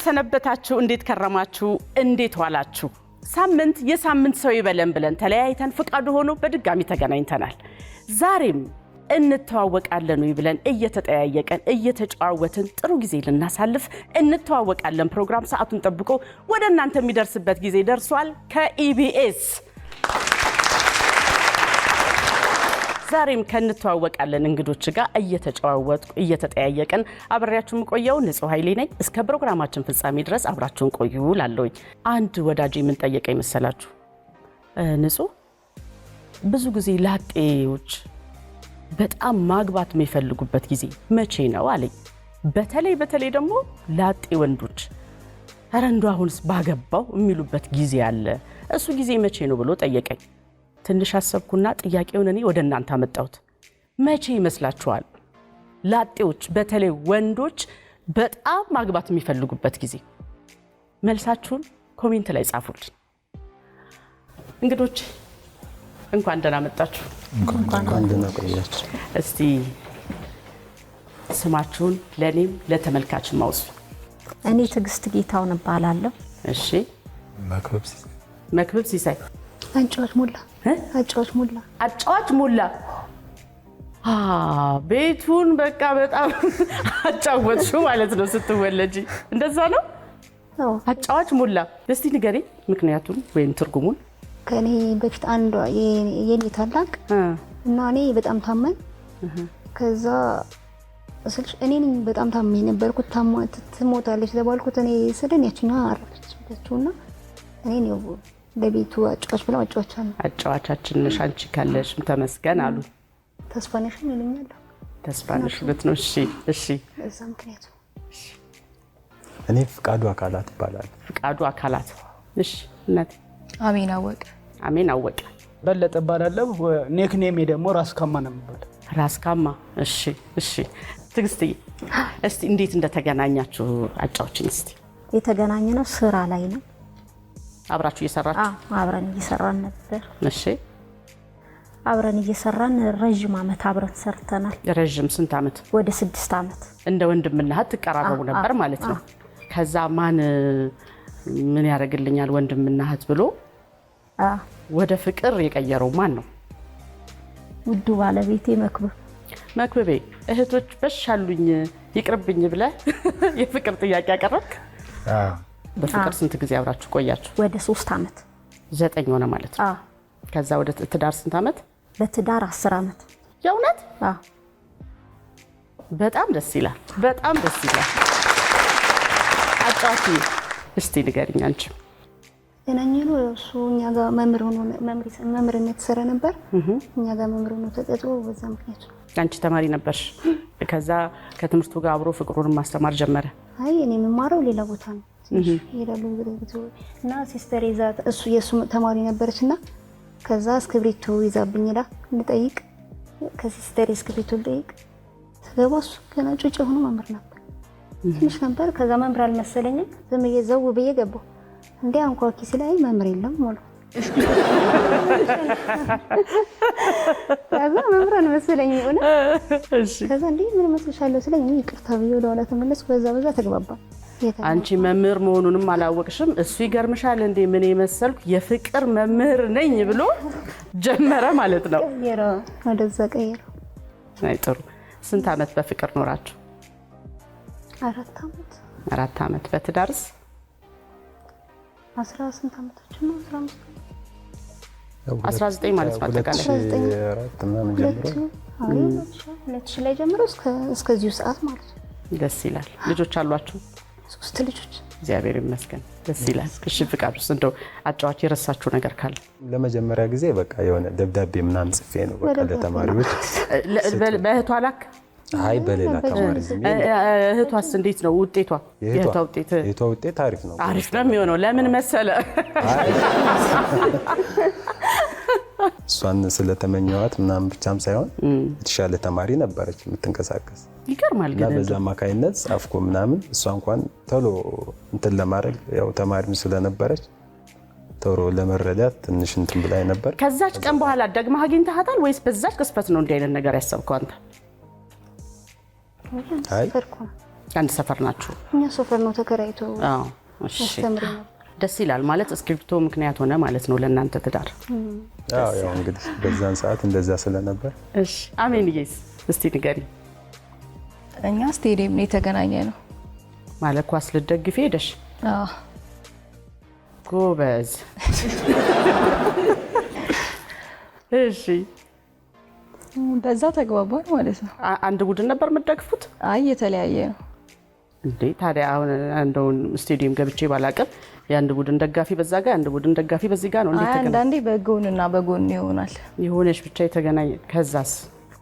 ሰነበታችሁ? እንዴት ከረማችሁ? እንዴት ዋላችሁ? ሳምንት የሳምንት ሰው ይበለን ብለን ተለያይተን ፍቃዱ ሆኖ በድጋሚ ተገናኝተናል። ዛሬም እንተዋወቃለን ብለን እየተጠያየቀን እየተጫወትን ጥሩ ጊዜ ልናሳልፍ እንተዋወቃለን ፕሮግራም ሰዓቱን ጠብቆ ወደ እናንተ የሚደርስበት ጊዜ ደርሷል ከኢቢኤስ። ዛሬም ከንተዋወቃለን እንግዶች ጋር እየተጫወትኩ እየተጠያየቀን አብሬያችሁም ቆየው ንጹህ ኃይሌ ነኝ። እስከ ፕሮግራማችን ፍጻሜ ድረስ አብራችሁን ቆዩ ላለሁኝ። አንድ ወዳጄ ምን ጠየቀኝ መሰላችሁ? ንጹህ ብዙ ጊዜ ላጤዎች በጣም ማግባት የሚፈልጉበት ጊዜ መቼ ነው አለኝ። በተለይ ደግሞ ላጤ ወንዶች ኧረ እንደው አሁንስ ባገባው የሚሉበት ጊዜ አለ። እሱ ጊዜ መቼ ነው ብሎ ጠየቀኝ። ትንሽ አሰብኩና ጥያቄውን እኔ ወደ እናንተ አመጣሁት። መቼ ይመስላችኋል ላጤዎች በተለይ ወንዶች በጣም ማግባት የሚፈልጉበት ጊዜ? መልሳችሁን ኮሜንት ላይ ጻፉልኝ። እንግዶች እንኳን ደህና መጣችሁ። እንኳን ደህና ቆያችሁ። እስቲ ስማችሁን ለኔም ለተመልካችም ማውሱ። እኔ ትዕግስት ጌታውን እባላለሁ። እሺ። መክብብ ሲሳይ። አጫዋች ሞላ። ቤቱን በቃ በጣም አጫወትሽው ማለት ነው ስትወለጂ። እንደዛ ነው? አጫዋች ሞላ። እስቲ ንገሪኝ ምክንያቱም ወይም ትርጉሙን። ከኔ በፊት አንዷ የኔ ታላቅ እና እኔ በጣም ታመን ከዛ ስልሽ እኔ በጣም ታመኝ ነበርኩት። ትሞታለች ተባልኩት። እኔ ስደን ያችኛ አረፈችና እኔ ነው ለቤቱ አጫዋች ብለው አጫዋቻችን ነሽ አንቺ ካለሽ ተመስገን አሉ። ተስፋነሽ ይሉኛል። ተስፋነሽ ለት ነው። እሺ እዛ ምክንያቱ። እኔ ፍቃዱ አካላት ይባላል። ፍቃዱ አካላት። እሺ እናት አሜን አወቀ በለጠ እባላለሁ። ኔክኔሜ ደግሞ ራስካማ ነው የሚባለው። ራስካማ። እሺ ትዕግስትዬ እስቲ እንዴት እንደተገናኛችሁ አጫውችን እስቲ። የተገናኘነው ስራ ላይ ነው። አብራችሁ እየሰራችሁ? አብረን እየሰራን ነበር። እሺ። አብረን እየሰራን ረጅም ዓመት አብረን ሰርተናል። ረጅም ስንት ዓመት? ወደ 6 ዓመት። እንደ ወንድምና እህት ተቀራረቡ ነበር ማለት ነው። ከዛ ማን ምን ያደርግልኛል ወንድምና እህት ብሎ ወደ ፍቅር የቀየረው ማን ነው? ውዱ ባለቤቴ መክብቤ። እህቶች በሻሉኝ ይቅርብኝ ብለህ የፍቅር ጥያቄ ያቀረብክ? በፍቅር ስንት ጊዜ አብራችሁ ቆያችሁ? ወደ 3 ዓመት። 9 ሆነ ማለት ነው። ከዛ ወደ ትዳር ስንት ዓመት? ለትዳር 10 ዓመት። የእውነት? በጣም ደስ ይላል። አጫዋች እስቲ ንገሪኝ አንቺ። ገናኘነው እሱ እኛ ጋር መምህርነት ሰራ ነበር። እኛ ጋር መምህር ነው ተቀጥሮ በዛ ምክንያት። አንቺ ተማሪ ነበርሽ? ከዛ ከትምህርቱ ጋር አብሮ ፍቅሩን ማስተማር ጀመረ? አይ እኔ የምማረው ሌላ ቦታ ነው። ይላሉ እና ሲስተር ይዛት እሱ የሱ ተማሪ ነበርችና ከዛ እስክሪብቶ ይዛብኝ ላ እንጠይቅ ከሲስተር እስክሪብቶ ልጠይቅ ስገባ እሱ ገና ጩጭ ሆኖ መምህር ነበር። ትንሽ ነበር። ከዛ መምህር አልመሰለኝም። ዝም ብዬ ዘው ብዬ ገባሁ። እንዴ አንኳኪ ሲላይ መምህር የለም ማለት ከዛ መምህር አልመሰለኝም ሆነ። ከዛ እንዴ ምን መስልሻለሁ ስለኝ ይቅርታ ብዬ ወደ ኋላ ተመለስኩ። በዛ ተግባባን። አንቺ መምህር መሆኑንም አላወቅሽም። እሱ ይገርምሻል እንዴ ምን የመሰልኩ የፍቅር መምህር ነኝ ብሎ ጀመረ ማለት ነው። ወደዛ ቀየረው። አይ ጥሩ። ስንት ዓመት በፍቅር ኖራችሁ? 4 ዓመት። 4 ዓመት። በትዳርስ? 18 ዓመታችን ነው። 19 ማለት ነው። አጠቃላይ 2004 ምናምን ጀምሮ 2000 ላይ ጀምሮ እስከዚሁ ሰዓት ማለት ነው። ደስ ይላል። ልጆች አሏችሁ? 3 ልጆች። እግዚአብሔር ይመስገን። ደስ ይላል። እሺ ፍቃዱስ እንደው አጫዋች የረሳችሁ ነገር ካለ? ለመጀመሪያ ጊዜ በቃ የሆነ ደብዳቤ ምናምን ጽፌ ነው በቃ ለተማሪዎች። በእህቷ ላክ? አይ በሌላ ተማሪ ዝም ብዬ። እህቷስ እንዴት ነው ውጤቷ? የእህቷ ውጤት አሪፍ ነው። አሪፍ ነው የሚሆነው። ለምን መሰለ? እሷን ስለተመኘዋት ምናምን ብቻም ሳይሆን የተሻለ ተማሪ ነበረች የምትንቀሳቀስ። ይገርማል። ግን በዛ አማካይነት ጻፍኩ ምናምን። እሷ እንኳን ቶሎ እንትን ለማድረግ ያው ተማሪም ስለነበረች ቶሎ ለመረዳት ትንሽ እንትን ብላይ ነበር። ከዛች ቀን በኋላ ደግመህ አግኝተሃታል ወይስ በዛች ቅስፈት ነው እንዲህ አይነት ነገር ያሰብከው አንተ? አይ አንድ ሰፈር ናችሁ? እኛ ሰፈር ነው ተከራይቶ። አዎ እሺ ያስተምር ነው። ደስ ይላል ማለት እስክሪብቶ ምክንያት ሆነ ማለት ነው ለእናንተ ትዳር? አዎ ያው እንግዲህ በዛን ሰዓት እንደዛ ስለነበር። እሺ አሜንዬስ እስቲ ንገሪ። እኛ ስቴዲየም ነው የተገናኘ ነው ማለት ኳስ ልትደግፊ ሄደሽ? አዎ ጎበዝ። እሺ በዛ ተግባባን ማለት ነው። አንድ ቡድን ነበር የምትደግፉት? አይ የተለያየ ነው እንዴ ታዲያ አሁን እንደው ስቴዲየም ገብቼ ባላቀም የአንድ ቡድን ደጋፊ በዛ ጋር አንድ ቡድን ደጋፊ በዚህ ጋር ነው እንዴ? አንዳንዴ በጎንና በጎን ይሆናል። የሆነሽ ብቻ የተገናኘ። ከዛስ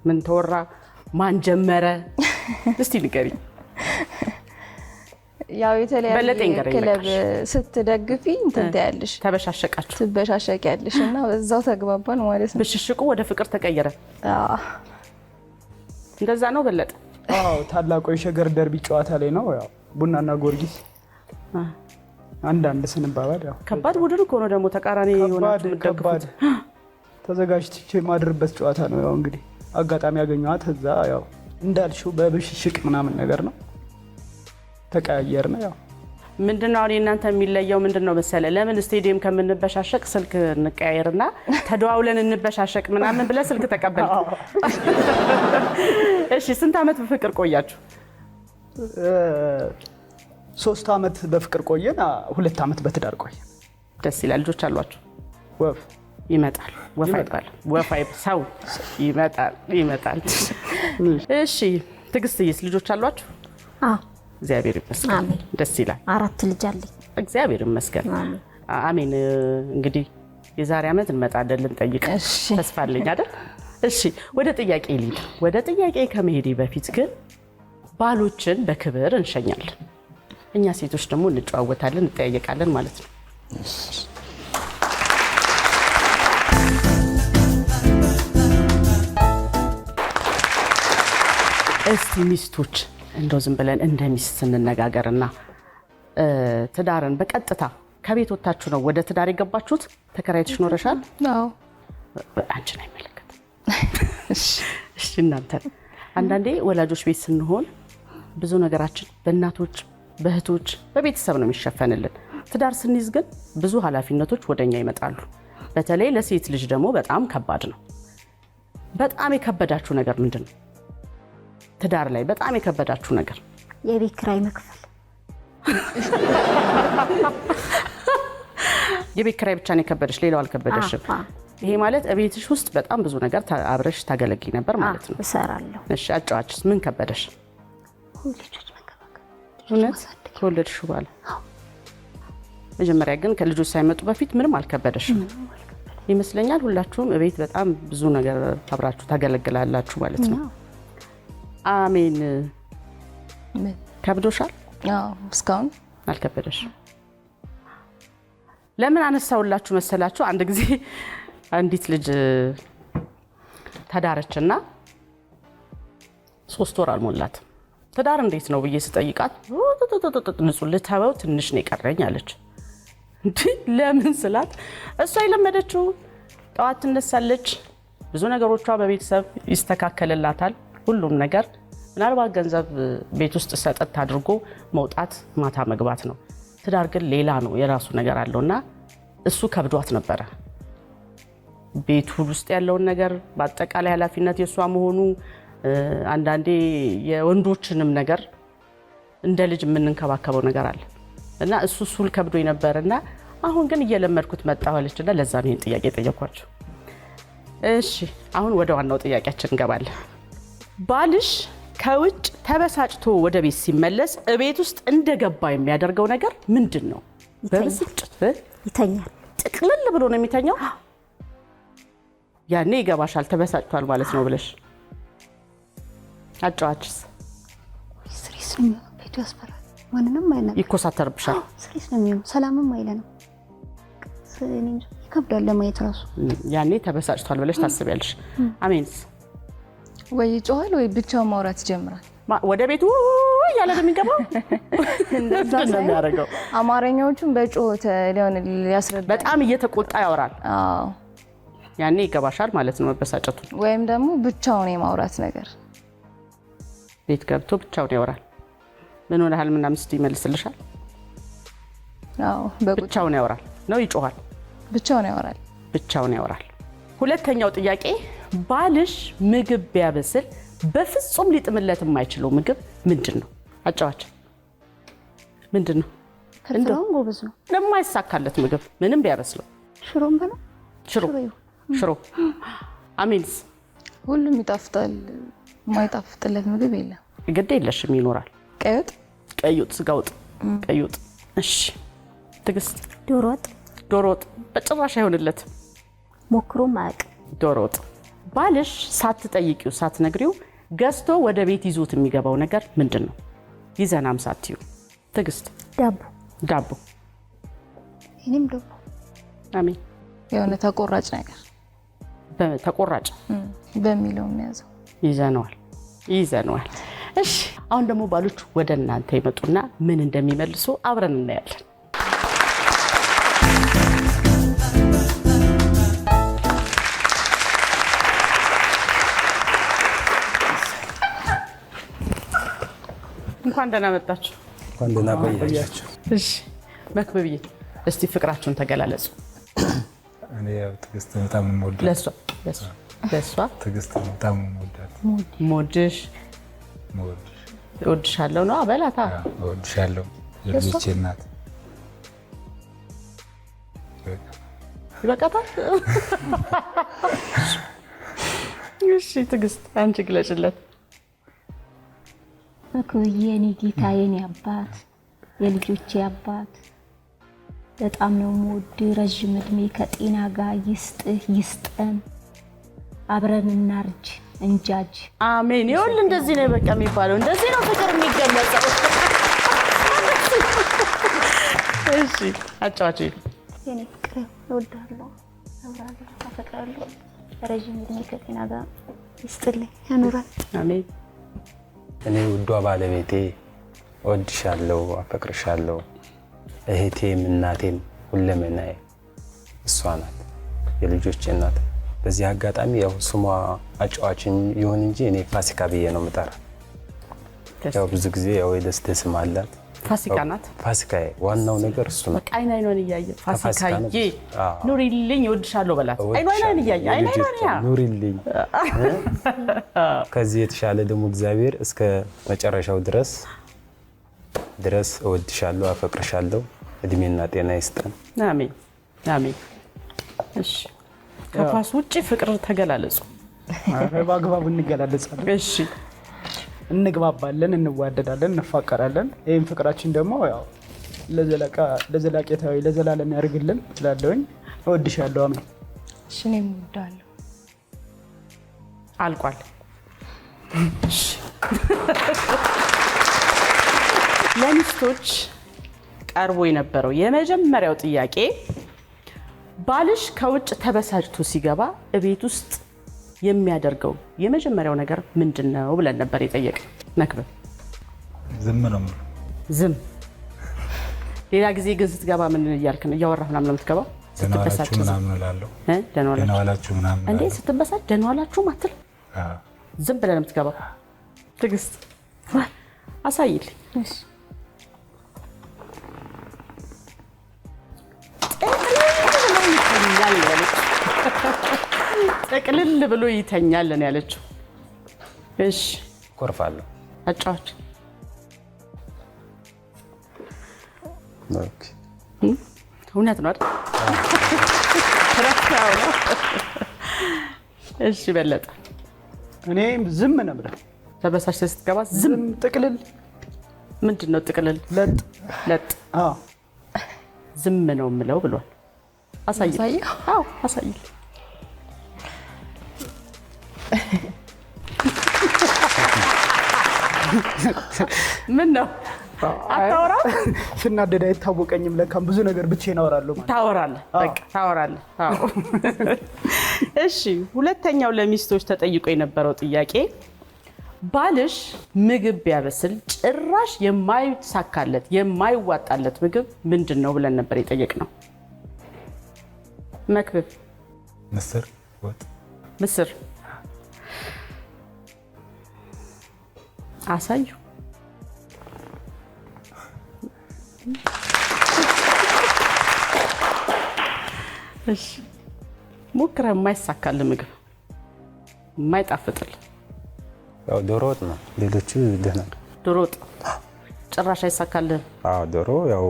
ምን ተወራ? ማን ጀመረ? እስቲ ንገሪ። ያው የተለያየ ክለብ ስትደግፊ እንትን ታያለሽ፣ ተበሻሸቃችሁ፣ ትበሻሸቂያለሽ እና በዛው ተግባባን ማለት ነው። ብሽሽቁ ወደ ፍቅር ተቀየረ። አዎ እንደዛ ነው በለጠ? አዎ ታላቁ የሸገር ደርቢ ጨዋታ ላይ ነው ያው ቡናና ጊዮርጊስ አንድ ስንባባል ያው ከባድ ቡድን እኮ ነው ደግሞ ተቃራኒ የሆናችሁ ከባድ ተዘጋጅቼ ማድርበት ጨዋታ ነው። ያው እንግዲህ አጋጣሚ ያገኘኋት እዛ ያው እንዳልሽው በብሽሽቅ ምናምን ነገር ነው ተቀያየርና ያው ምንድነው አሁን እናንተ የሚለየው ምንድነው መሰለ? ለምን ስቴዲየም ከምንበሻሸቅ ስልክ እንቀያየርና ተደዋውለን እንበሻሸቅ ምናምን ብለ ስልክ ተቀበል። እሺ ስንት አመት በፍቅር ቆያችሁ? 3 አመት በፍቅር ቆየን፣ 2 አመት በትዳር ቆየን። ደስ ይላል። ልጆች አሏችሁ? ወፍ ይመጣል። ወፍ አይባል ወፍ አይባል ሰው ይመጣል። እሺ ትግስትዬስ ልጆች አሏችሁ? አዎ እግዚአብሔር ይመስገን። ደስ ይላል። 4 ልጅ አለኝ። እግዚአብሔር ይመስገን። አሜን። እንግዲህ የዛሬ አመት እንመጣለን ልንጠይቅ ተስፋ አለኝ አይደል? እሺ ወደ ጥያቄ ልሂድ። ወደ ጥያቄ ከመሄዴ በፊት ግን ባሎችን በክብር እንሸኛለን። እኛ ሴቶች ደግሞ እንጨዋወታለን፣ እንጠያየቃለን ማለት ነው። እስቲ ሚስቶች እንደው ዝም ብለን እንደ ሚስት እንነጋገርና ትዳርን በቀጥታ ከቤት ወጣችሁ ነው ወደ ትዳር የገባችሁት? ተከራይተሽ ኖረሻል? አዎ። አንቺን አይመለከትም። እሺ እናንተ አንዳንዴ ወላጆች ቤት ስንሆን ብዙ ነገራችን በእናቶች በእህቶች በቤተሰብ ነው የሚሸፈንልን። ትዳር ስንይዝ ግን ብዙ ኃላፊነቶች ወደኛ ይመጣሉ። በተለይ ለሴት ልጅ ደግሞ በጣም ከባድ ነው። በጣም የከበዳችሁ ነገር ምንድነው? ትዳር ላይ በጣም የከበዳችሁ ነገር? የቤት ኪራይ መክፈል። የቤት ኪራይ ብቻ ነው የከበደሽ፣ ሌላው አልከበደሽም? ይሄ ማለት እቤትሽ ውስጥ በጣም ብዙ ነገር አብረሽ ታገለግይ ነበር ማለት ነው። እሰራለሁ። እሺ አጫዋችስ ምን ከበደሽ? ልጆች መንከባከብ። እውነት ከወለድሽ በኋላ? መጀመሪያ ግን ከልጆች ሳይመጡ በፊት ምንም አልከበደሽም ይመስለኛል። ሁላችሁም እቤት በጣም ብዙ ነገር አብራችሁ ታገለግላላችሁ ማለት ነው። አሜን። ከብዶሻል? አዎ እስካሁን አልከበደሽም። ለምን አነሳውላችሁ መሰላችሁ? አንድ ጊዜ አንዲት ልጅ ተዳረችና 3 ወር አልሞላትም። ትዳር እንዴት ነው ብዬ ስጠይቃት ንጹህ ልተወው ትንሽ ነው የቀረኝ አለች። እንዴ ለምን ስላት እሷ የለመደችው ጠዋት ትነሳለች፣ ብዙ ነገሮቿ በቤተሰብ ይስተካከልላታል ሁሉም ነገር። ምናልባት ገንዘብ ቤት ውስጥ ሰጠት አድርጎ መውጣት ማታ መግባት ነው። ትዳር ግን ሌላ ነው፣ የራሱ ነገር አለውና እሱ ከብዷት ነበረ። ቤቱ ውስጥ ያለውን ነገር በአጠቃላይ ኃላፊነት የሷ መሆኑ፣ አንዳንዴ የወንዶችንም ነገር እንደ ልጅ የምንንከባከበው ነገር አለ እና እሱ ከብዶኝ ነበርና አሁን ግን እየለመድኩት መጣኋለችና ለዛ ነው ይሄን ጥያቄ ጠየኳቸው። እሺ አሁን ወደ ዋናው ጥያቄያችን እንገባለን። ባልሽ ከውጭ ተበሳጭቶ ወደ ቤት ሲመለስ እቤት ውስጥ እንደገባ የሚያደርገው ነገር ምንድን ነው? በብስጭት ይተኛል። ጥቅልል ብሎ ነው የሚተኛው? ያኔ ይገባሻል ተበሳጭቷል ማለት ነው ብለሽ። አጫዋችስ? ስሪስ ነው ቤቱ ያስፈራል። ማንንም አይነግርም። ይኮሳተርብሻል። ስሪስ ነው የሚሆነው። ሰላምም አይለንም። ስለኔ ይከብዳል ለማየት ራሱ። ያኔ ተበሳጭቷል ብለሽ ታስቢያለሽ። አሜንስ? ወይ ይጮሃል ወይ ብቻው ማውራት ይጀምራል። ወደ ቤቱ ያለ ነው የሚገባው። እንደዛ ነው የሚያደርገው። አማርኛዎቹን በጮት ሊሆን ሊያስረዳ በጣም እየተቆጣ ያወራል። አዎ ያኔ ይገባሻል ማለት ነው መበሳጨቱ። ወይም ደግሞ ብቻውን የማውራት ነገር፣ ቤት ገብቶ ብቻውን ያወራል። ምን ሆነሃል ምናምን ስትይ ይመልስልሻል? አዎ ብቻውን ያወራል ነው ይጮሃል? ብቻውን ያወራል። ብቻውን ያወራል። ሁለተኛው ጥያቄ ባልሽ ምግብ ቢያበስል በፍጹም ሊጥምለት የማይችለው ምግብ ምንድነው? አጫዋች ምንድነው? ፍርፍሩን ጎበዝ ነው። ለማይሳካለት ምግብ ምንም ቢያበስለው ሽሮም በለው ሽሮ። አሜንስ? ሁሉም ይጣፍጣል። የማይጣፍጥለት ምግብ የለም። ግድ የለሽም ይኖራል። ቀይ ወጥ፣ ስጋ ወጥ፣ ቀይ ወጥ። እሺ ትግስት? ዶሮ ወጥ በጭራሽ አይሆንለትም። ሞክሮም አያውቅም። ዶሮ ወጥ። ባልሽ ሳትጠይቂው ሳትነግሪው ገዝቶ ወደ ቤት ይዞት የሚገባው ነገር ምንድነው? ይዘናም ሳትዩ። ትግስት? ዳቦ። እኔም ዳቦ። አሜን። የሆነ ተቆራጭ ነገር ተቆራጭ በሚለው የሚያዘው ይዘነዋል። እሺ አሁን ደግሞ ባሎች ወደ እናንተ ይመጡና ምን እንደሚመልሱ አብረን እናያለን። እንኳን ደህና መጣችሁ። እንኳን ደህና ቆያችሁ። እሺ መክብብዬ እስቲ ፍቅራችሁን ተገላለጹ። እኔ ያው ትግስት በጣም የምወዳት ለሷ ትግስት በጣም የምወዳት እወድሻለሁ ነው አበላታ። እወድሻለሁ የልጆቼ እናት። ይበቃታል። እሺ ትግስት አንቺ ግለጭለት። የኔ ጌታ፣ የኔ አባት፣ የልጆቼ አባት በጣም ነው የምወድህ። ረዥም እድሜ ከጤና ጋር ይስጥህ ይስጠን። አብረን እናርጅ እንጃጅ። አሜን። ይኸውልህ እንደዚህ ነው በቃ የሚባለው። እንደዚህ ነው ፍቅር የሚገለጸው። እሺ አጫዋች። የኔ ፍቅር እወድሃለሁ፣ አፈቅራለሁ። ረዥም እድሜ ከጤና ጋር ይስጥልኝ ያኑራል። አሜን። እኔ ውዷ ባለቤቴ እወድሻለሁ፣ አፈቅርሻለሁ። እህቴም እናቴም ሁለመናዬ እሷ ናት፣ የልጆቼ እናት። በዚህ አጋጣሚ ያው ስሟ አጫዋችን ይሁን እንጂ እኔ ፋሲካ ብዬ ነው የምጠራ። ያው ብዙ ጊዜ ያው የደስታ ስም አላት። ፋሲካ ናት። ፋሲካዬ ዋናው ነገር እሱ ነው። በቃ አይኗን እያየ ፋሲካዬ ኑሪልኝ እወድሻለሁ በላት። አይኗን እያየ ኑሪልኝ። ከዚህ የተሻለ ደግሞ እግዚአብሔር እስከ መጨረሻው ድረስ እወድሻለሁ፣ አፈቅርሻለሁ። እድሜና ጤና ይስጠን። አሜን አሜን። እሺ ከፋስ ውጪ ፍቅር ተገላለጹ። በአግባቡ እንገላለጻለን። እሺ እንግባባለን፣ እንዋደዳለን፣ እንፋቀራለን። ይሄን ፍቅራችን ደግሞ ያው ለዘላቂታዊ ለዘላለም ያርግልን እላለሁኝ። እወድሻለሁ። አሜን። እሺ እኔም እወዳለሁ። አልቋል። ለሚስቶች ቀርቦ የነበረው የመጀመሪያው ጥያቄ ባልሽ ከውጭ ተበሳጭቶ ሲገባ እቤት ውስጥ የሚያደርገው የመጀመሪያው ነገር ምንድነው ብለን ነበር የጠየቅነው። መክብብ? ዝም ነው። ዝም። ሌላ ጊዜ ግን ስትገባ ምን እያልክ ነው? እያወራህ ምናምን ነው የምትገባው? ስትበሳጭ ምናምን እላለሁ። ደህና ዋላችሁ ምናምን እንዴ? ስትበሳጭ ደህና ዋላችሁ ማትል? ዝም ብለን የምትገባው? ትግስት አሳይልኝ። እሺ ጠቅልል ብሎ ይተኛል ነው ያለችው። እሺ ኮርፋለሁ። አጫዋች? ኦኬ እውነት ነው አይደል? እሺ በለጠ? እኔ ዝም ነው ብለህ ተበሳጭተህ ስትገባ ዝም? ጥቅልል። ምንድን ነው ጥቅልል? ለጥ። አዎ ዝም ነው የምለው ብሏል። አሳይ። አዎ አሳይ። ምን ነው አታወራ? ስናደድ አይታወቀኝም። ለካም ብዙ ነገር ብቻዬን አወራለሁ ማለት። ታወራለህ፣ በቃ ታወራለህ። አዎ እሺ። ሁለተኛው ለሚስቶች ተጠይቆ የነበረው ጥያቄ ባልሽ ምግብ ቢያበስል ጭራሽ የማይሳካለት የማይዋጣለት ምግብ ምንድነው ብለን ነበር የጠየቅነው። መክብብ? ምስር ወጥ። ምስር አሳዩ። እሺ ሞክረህ የማይሳካልህ ምግብ የማይጣፍጥልህ? ያው ዶሮ ወጥ ነው። ሌሎቹ ደህና ነው። ዶሮ ወጥ ጭራሽ አይሳካልህም? አዎ ዶሮ ያው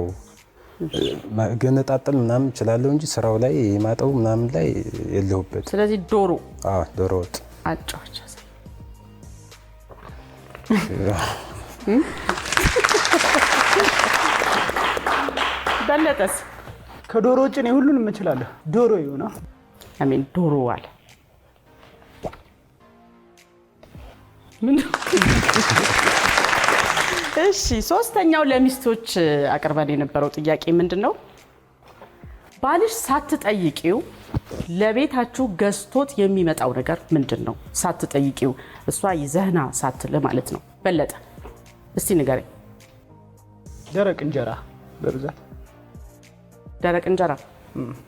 ገነጣጥል ምናምን እችላለሁ እንጂ ስራው ላይ ማጠው ምናምን ላይ የለሁበት። ስለዚህ ዶሮ። አዎ ዶሮ ወጥ አጫዋች በለጠስ? ከዶሮ ውጭ እኔ ሁሉንም እችላለሁ። ዶሮ ይሁን አሜን። ዶሮ አለ ምን? እሺ ሶስተኛው ለሚስቶች አቅርበን የነበረው ጥያቄ ምንድነው? ባልሽ ሳትጠይቂው ለቤታችሁ ገዝቶት የሚመጣው ነገር ምንድነው? ሳትጠይቂው እሷ ይዘህና ሳትል ማለት ነው። በለጠ እስቲ ንገረኝ። ደረቅ እንጀራ በብዛት ደረቅ እንጀራ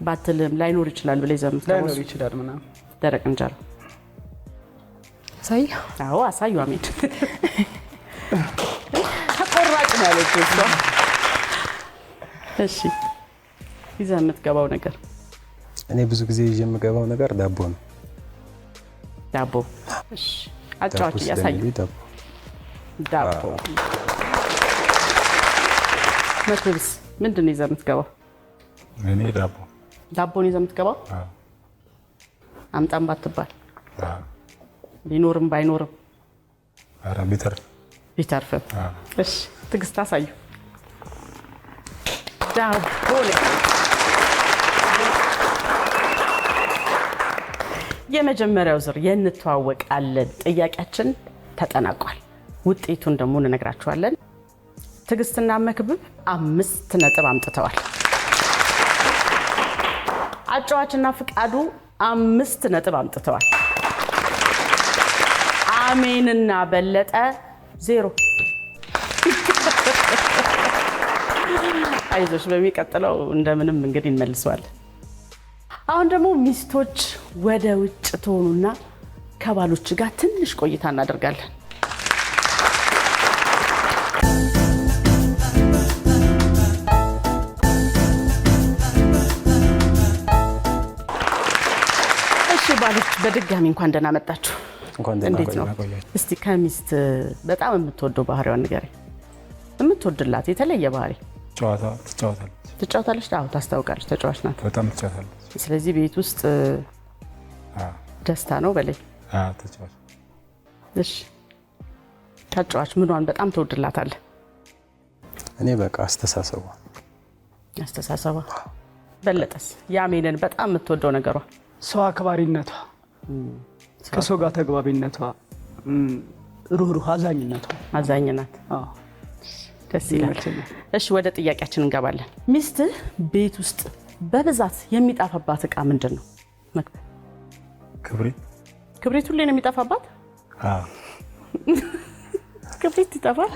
ባትልም ላይኖር ይችላል ብለህ ዘምተው ላይኖር ይችላል ምናምን ደረቅ እንጀራ አሳዩ። አዎ አሳዩ። አሜን። ተቆራጭ ነው ያለችው እሷ። እሺ ይዘህ የምትገባው ነገር? እኔ ብዙ ጊዜ ይዤ የምገባው ነገር ዳቦ ነው። ዳቦ። እሺ አጫዋች ያሳዩ። ዳቦ። መክብስ ምንድን ነው ይዘህ የምትገባው? እኔ ዳቦ። ዳቦን ይዘህ የምትገባው? አምጣም ባትባል ቢኖርም ባይኖርም ኧረ ቢተርፍም። እሺ ትዕግስት አሳዩ። ዳቦ ነው። የመጀመሪያው ዙር የእንተዋወቃለን ጥያቄያችን ተጠናቋል። ውጤቱን ደግሞ እንነግራችኋለን። ትዕግስትና መክብብ 5 ነጥብ አምጥተዋል። አጫዋችና ፍቃዱ 5 ነጥብ አምጥተዋል። አሜንና በለጠ 0። አይዞሽ በሚቀጥለው እንደምንም እንግዲህ እንመልሰዋለን። አሁን ደግሞ ሚስቶች ወደ ውጭ ትሆኑና ከባሎች ጋር ትንሽ ቆይታ እናደርጋለን። እሺ ባሎች በድጋሚ እንኳን ደህና መጣችሁ። እንዴት ነው? እስቲ ከሚስት በጣም የምትወደው ባህሪዋን ንገረኝ። የምትወድላት የተለየ ባህሪ? ጨዋታ ትጫወታለች። ትጫወታለች? አዎ ታስታውቃለች። ተጫዋች ናት። በጣም ትጫወታለች። ስለዚህ ቤት ውስጥ ደስታ ነው በለኝ። ተጫዋች። እሺ ተጫዋች ምኗን በጣም ትወድላታለህ? እኔ በቃ አስተሳሰቧ። በለጠስ? የአሜንን በጣም የምትወደው ነገሯ? ሰው አክባሪነቷ፣ ከሰው ጋር ተግባቢነቷ፣ ሩህሩህ አዛኝነቷ። አዛኝናት። ደስ ይላል። እሺ ወደ ጥያቄያችን እንገባለን። ሚስትህ ቤት ውስጥ በብዛት የሚጣፋባት እቃ ምንድን ነው? መክብብ? ክብሪት ሁሌ ነው የሚጠፋባት? ክብሪት ይጠፋል?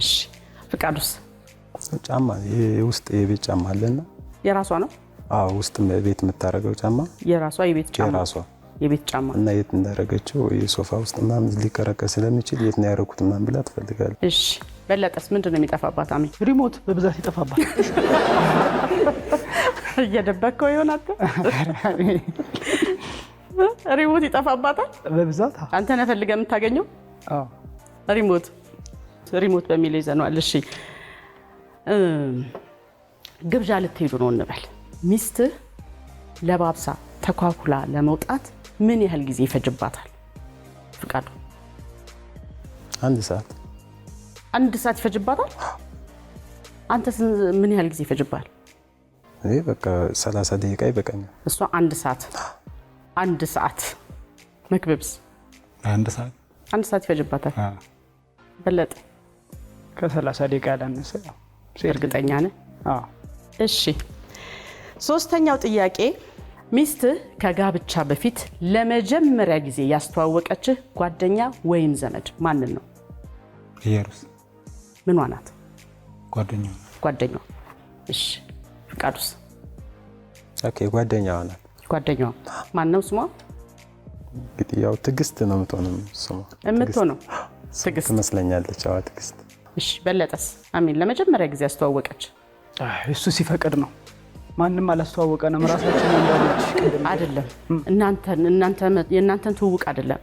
እሺ ፍቃዱስ? ጫማ፣ የውስጥ የቤት ጫማ አለና የራሷ ነው? አዎ ውስጥ ቤት የምታረገው ጫማ የራሷ የቤት ጫማ? የራሷ የቤት ጫማ። እና የት እንዳረገችው የሶፋ ውስጥ ምናምን ሊከረከር ስለሚችል የት ነው ያደረኩት ምናምን ብላ ትፈልጋለች። እሺ በለጠስ ምንድን ነው የሚጠፋባት? አሜን? ሪሞት በብዛት ይጠፋባት። እየደበከው ይሆናል። ሪሞት ይጠፋባታል በብዛት። አንተ ነህ ፈልገህ የምታገኘው? ሪሞት በሚል ይዘነዋል። እሺ ግብዣ ልትሄዱ ነው እንበል። ሚስትህ ለባብሳ ተኳኩላ ለመውጣት ምን ያህል ጊዜ ይፈጅባታል? ፍቃዱ? 1 ሰዓት። 1 ሰዓት ይፈጅባታል? አንተ ምን ያህል ጊዜ ይፈጅባል? እኔ በቃ 30 ደቂቃ ይበቃኛል። እሷ 1 ሰዓት። 1 ሰዓት። መክብብስ? 1 ሰዓት። 1 ሰዓት ይፈጅባታል። በለጠ? ከ30 ደቂቃ ያላነሰ። እርግጠኛ ነህ? አዎ። እሺ ሶስተኛው ጥያቄ ሚስትህ ከጋብቻ በፊት ለመጀመሪያ ጊዜ ያስተዋወቀችህ ጓደኛ ወይም ዘመድ ማንን ነው? ኢየሩስ። ምኗ ናት? ጓደኛዋ። እሺ ፍቃዱስ? ኦኬ ጓደኛዋ ናት። ጓደኛዋ ማን ነው ስሟ? እንግዲህ ያው ትዕግስት ነው የምትሆነው። ስሟ የምትሆነው ትዕግስት ትመስለኛለች። አዎ ትዕግስት። እሺ በለጠስ? አሜን ለመጀመሪያ ጊዜ አስተዋወቀች? እሱ ሲፈቅድ ነው። ማንም አላስተዋወቀንም። ራሳችን አይደለም የእናንተን ትውውቅ አይደለም።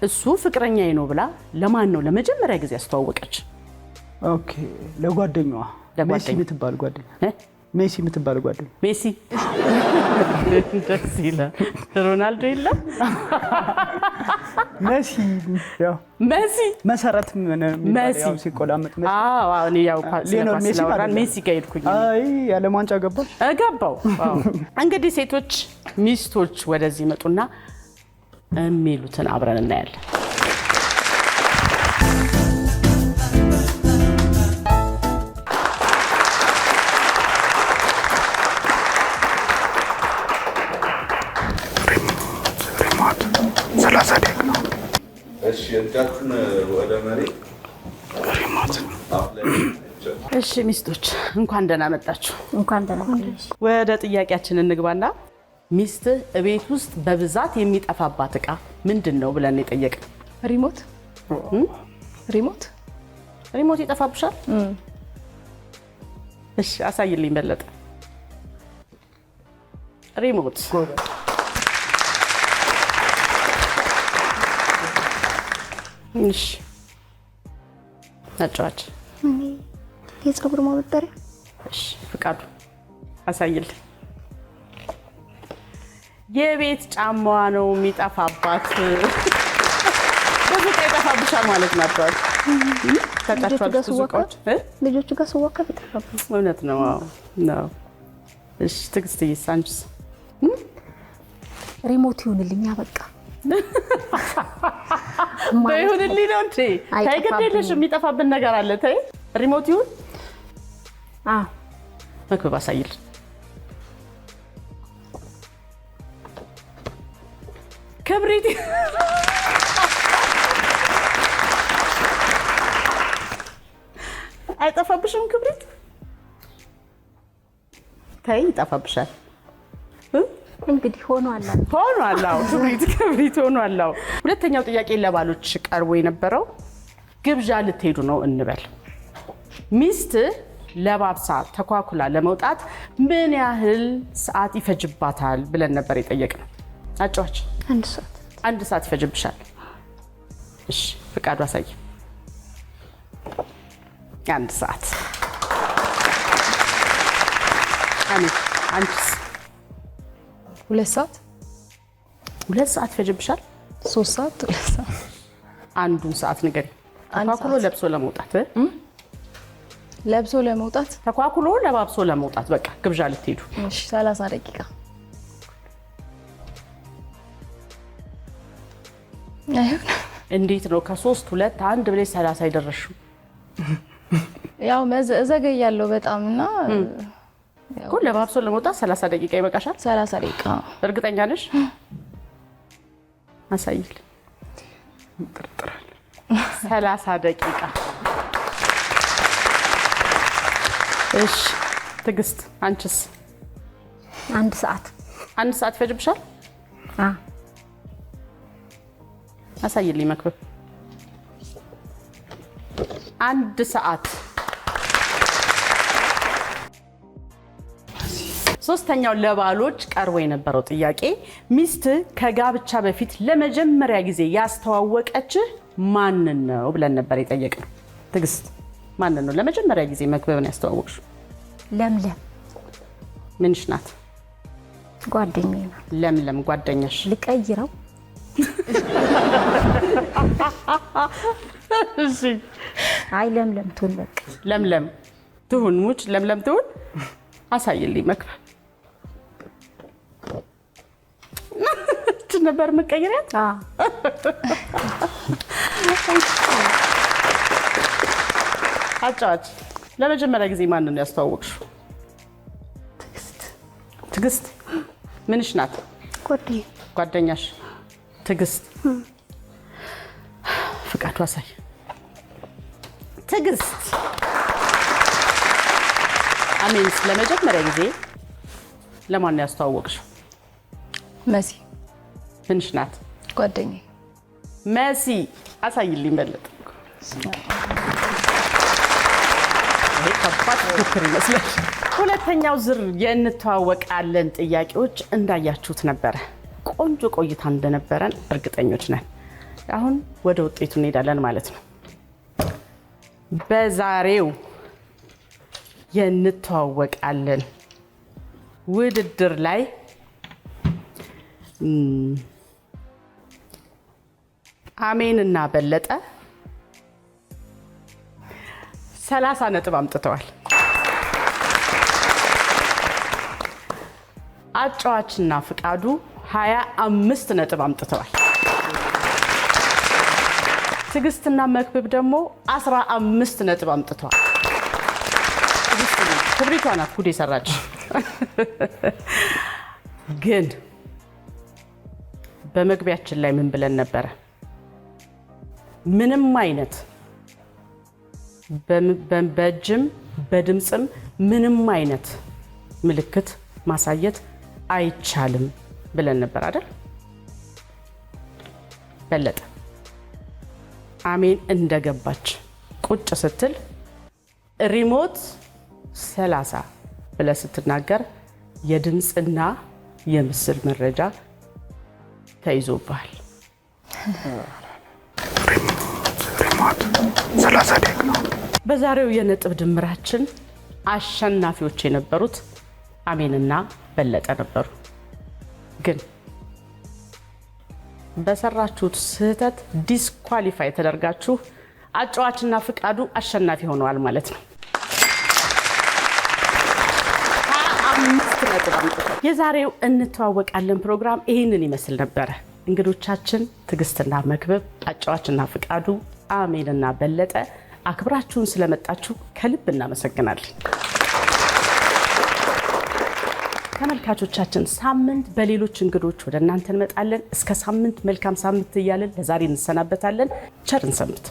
እሱ ፍቅረኛዬ ነው ብላ ለማን ነው ለመጀመሪያ ጊዜ አስተዋወቀች? ኦኬ ለጓደኛዋ ሜሲ የምትባል ጓደኛ ሜሲ የምትባል ጓደኛ ሜሲ ደስ ይላል። ሮናልዶ የለም ሜሲ መሰረት ምን ያው ሲቆላመጥ ሜሲ ጋር ሄድኩኝ። የዓለም ዋንጫ ገባው። እንግዲህ ሴቶች ሚስቶች ወደዚህ መጡና የሚሉትን አብረን እናያለን። እሺ ሚስቶች እንኳን ደህና መጣችሁ። እንኳን ደህና መጣችሁ። ወደ ጥያቄያችን እንግባና ሚስት ቤት ውስጥ በብዛት የሚጠፋባት ዕቃ ምንድነው ብለን የጠየቅን? ሪሞት ይጠፋብሻል? እሺ አሳይልኝ በለጠ። ሪሞት እሺ አጫዋች የፀጉር ማበጠሪያ። እሺ ፍቃዱ አሳይልኝ። የቤት ጫማዋ ነው የሚጠፋባት። ብዙ ዕቃ ይጠፋብሻል ማለት ነበር። ተጫጭቷል ብዙ ዕቃዎች ልጆቹ ጋር ስዋከብ ይጠፋብኝ። እውነት ነው ነው። እሺ ትዕግስትዬስ አንቺስ? ሪሞት ይሁንልኛ በቃ በይሁንልኝ ነው እንዴ? ተይ ግድ የለሽም የሚጠፋብን ነገር አለ። ተይ ሪሞት ይሁን። መክበብ አሳይል። ክብሪት አይጠፋብሽም? ክብሪት ተይ ይጠፋብሻል። እንግዲህ ሆኗል። ክብሪት ሆኗል። ሁለተኛው ጥያቄ ለባሎች ቀርቦ የነበረው ግብዣ ልትሄዱ ነው እንበል። ሚስት ለባብሳ ተኳኩላ ለመውጣት ምን ያህል ሰዓት ይፈጅባታል ብለን ነበር የጠየቅነው። አጫዋች 1 ሰዓት። 1 ሰዓት ይፈጅብሻል። እሺ ፍቃዱ አሳይ። 1 ሰዓት። አንቺስ? 2 ሰዓት። 2 ሰዓት ይፈጅብሻል? 3 ሰዓት። 2 ሰዓት። አንዱን ሰዓት ንገሪ። ተኳኩሎ ለብሶ ለመውጣት ተኳኩሎ ለባብሶ ለመውጣት በቃ ግብዣ ልትሄዱ። እሺ 30 ደቂቃ። እንዴት ነው ከ3 2 1 ብለሽ 30 አይደረሽም? ያው እዘገያለሁ በጣምና እኮ ለባብሶ ለመውጣት 30 ደቂቃ ይበቃሻል? 30 ደቂቃ። እርግጠኛ ነሽ? አሳይል። 30 ደቂቃ። እሺ ትዕግስት አንቺስ? 1 ሰዓት። 1 ሰዓት ይፈጅብሻል? አሳይልኝ መክበብ። 1 ሰዓት። ሶስተኛው ለባሎች ቀርቦ የነበረው ጥያቄ ሚስት ከጋብቻ በፊት ለመጀመሪያ ጊዜ ያስተዋወቀችህ ማንን ነው ብለን ነበር የጠየቅነው። ትዕግስት ማንን ነው ለመጀመሪያ ጊዜ መክበብን ያስተዋወቅሽው? ለምለም። ምንሽ ናት? ጓደኛዬ ናት። ለምለም ጓደኛሽ? ልቀይረው? እሺ አይ ለምለም ትሁን በቃ። ለምለም ትሁን ሙች ለምለም ትሁን። አሳይልኝ መክበብ። ነበር መቀየሪያት? አጫዋች ለመጀመሪያ ጊዜ ማንን ነው ያስተዋወቅሽው? ትዕግስት። ምንሽ ናት? ጓደኛሽ? ትዕግስት። ፍቃዱ አሳይ። ትዕግስት። አሜን። ለመጀመሪያ ጊዜ ለማን ነው ያስተዋወቅሽው? መሲ። ምንሽ ናት? ጓደኛዬ። መሲ። አሳይልኝ በለጠ። ይሄ ከባድ ፉክክር ይመስላል። ሁለተኛው ዙር የእንተዋወቃለን ጥያቄዎች እንዳያችሁት ነበረ። ቆንጆ ቆይታ እንደነበረን እርግጠኞች ነን። አሁን ወደ ውጤቱ እንሄዳለን ማለት ነው። በዛሬው የእንተዋወቃለን ውድድር ላይ አሜንና በለጠ 30 ነጥብ አምጥተዋል። አጫዋችና ፍቃዱ 25 ነጥብ አምጥተዋል። ትዕግስትና መክብብ ደግሞ 15 ነጥብ አምጥተዋል። ክብሪቷ ናት ጉድ የሰራች። ግን በመግቢያችን ላይ ምን ብለን ነበረ? ምንም አይነት በእጅም በድምፅም ምንም አይነት ምልክት ማሳየት አይቻልም ብለን ነበር አይደል? በለጠ አሜን እንደገባች ቁጭ ስትል ሪሞት 30 ብለህ ስትናገር የድምፅና የምስል መረጃ ተይዞብሃል። ሪሞት 30 ደቂቃ። በዛሬው የነጥብ ድምራችን አሸናፊዎች የነበሩት አሜንና በለጠ ነበሩ። ግን በሰራችሁት ስህተት ዲስኳሊፋይ ተደርጋችሁ አጫዋችና ፍቃዱ አሸናፊ ሆነዋል ማለት ነው። 25 ነጥብ አምጥተዋል። የዛሬው እንተዋወቃለን ፕሮግራም ይህንን ይመስል ነበረ። እንግዶቻችን ትዕግስትና መክብብ፣ አጫዋችና ፍቃዱ፣ አሜንና በለጠ አክብራችሁን ስለመጣችሁ ከልብ እናመሰግናለን። ተመልካቾቻችን ሳምንት በሌሎች እንግዶች ወደ እናንተ እንመጣለን። እስከ ሳምንት መልካም ሳምንት እያለን ለዛሬ እንሰናበታለን። ቸር እንሰንብት።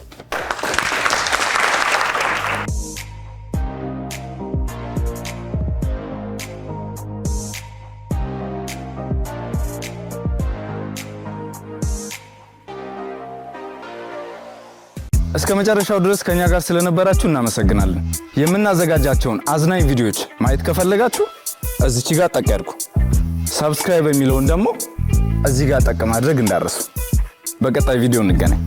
እስከ መጨረሻው ድረስ ከኛ ጋር ስለነበራችሁ እናመሰግናለን። የምናዘጋጃቸውን አዝናኝ ቪዲዮዎች ማየት ከፈለጋችሁ እዚች ጋር ጠቅ ያድርጉ። ሰብስክራይብ የሚለውን ደግሞ እዚህ ጋር ጠቅ ማድረግ እንዳትረሱ። በቀጣይ ቪዲዮ እንገናኝ።